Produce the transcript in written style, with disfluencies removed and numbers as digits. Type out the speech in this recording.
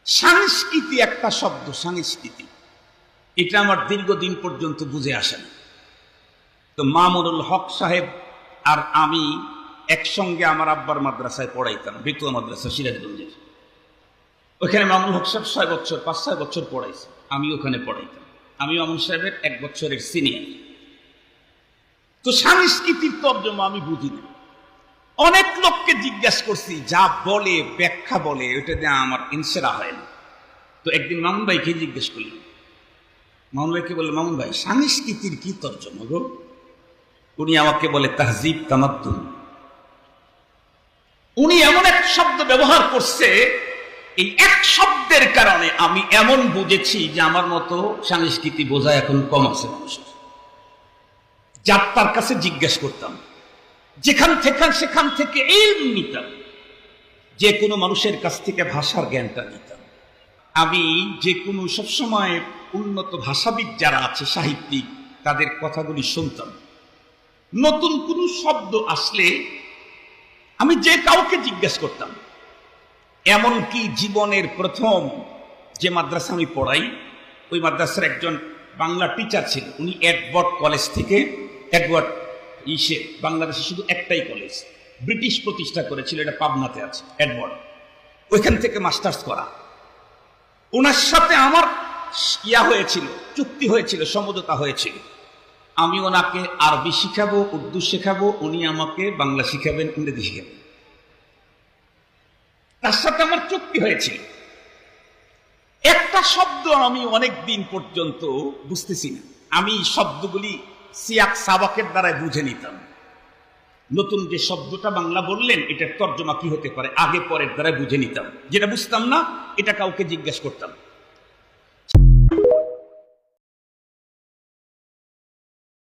সংস্কৃতি একটা শব্দ, সংস্কৃতি, এটা আমার দীর্ঘদিন পর্যন্ত বুঝে আসে না। তো মামুনুল হক সাহেব আর আমি একসঙ্গে আমার আব্বার মাদ্রাসায় পড়াইতাম, বেতুয়া মাদ্রাসা সিরাজগঞ্জের। ওখানে মামুনুল হক সাহেব 5-6 বছর পড়াইছে, আমি ওখানে পড়াইতাম। আমি মামুন সাহেবের 1 বছরের সিনিয়র। তো সংস্কৃতির তর্জমা আমি বুঝি না। অনেক লোককে জিজ্ঞাসা করছি, যা বলে ব্যাখ্যা বলে ওটা দিয়ে আমার ইনসেরা হয় না। তো একদিন মামুন ভাইকে জিজ্ঞেস করলাম, মামুন ভাইকে বললে, মামুন ভাই সংস্কৃতির কি তর্জমা গো? উনি আমাকে বলে তাহজিব তামাদ্দুন। উনি এমন এক শব্দ ব্যবহার করছে, এই এক শব্দের কারণে আমি এমন বুঝেছি যে আমার মতো সংস্কৃতি বোঝা এখন কম আছে মানুষের। যার তার কাছে জিজ্ঞেস করতাম, সেখান থেকে ইলম নিতাম, যে কোনো মানুষের কাছ থেকে ভাষার জ্ঞানটা নিতাম। আমি যে কোনো সবসময় উন্নত ভাষাবিদ যারা আছে, সাহিত্যিক, তাদের কথাগুলি শুনতাম। নতুন কোন শব্দ আসলে আমি যে কাউকে জিজ্ঞেস করতাম। এমনকি জীবনের প্রথম যে মাদ্রাসা আমি পড়াই, ওই মাদ্রাসার একজন বাংলা টিচার ছিল। উনি এডওয়ার্ড কলেজ থেকে, বাংলাদেশে শুধু একটাই কলেজ, ব্রিটিশ প্রতিষ্ঠা করেছিল, এটা পাবনাতে আছে, এডওয়ার্ড। ওইখান থেকে মাস্টার্স করা। ওনার সাথে আমার হয়েছিল, চুক্তি হয়েছিল, সমঝোতা হয়েছিল। আমি ওনাকে আরবি শিখাবো, উর্দু শেখাবো, উনি আমাকে বাংলা শিখাবেন, ইংরেজি শিখাবেন। তার সাথে আমার চুক্তি হয়েছিল। একটা শব্দ আমি অনেক দিন পর্যন্ত বুঝতেছি না। আমি শব্দগুলি সিয়াক সাবাকের দ্বারাই বুঝে নিতাম। নতুন যে শব্দটা বাংলা বললেন, এটার তর্জমা কি হতে পারে, আগে পরের দ্বারা বুঝে নিতাম। যেটা বুঝতাম না, এটা কাউকে জিজ্ঞেস করতাম।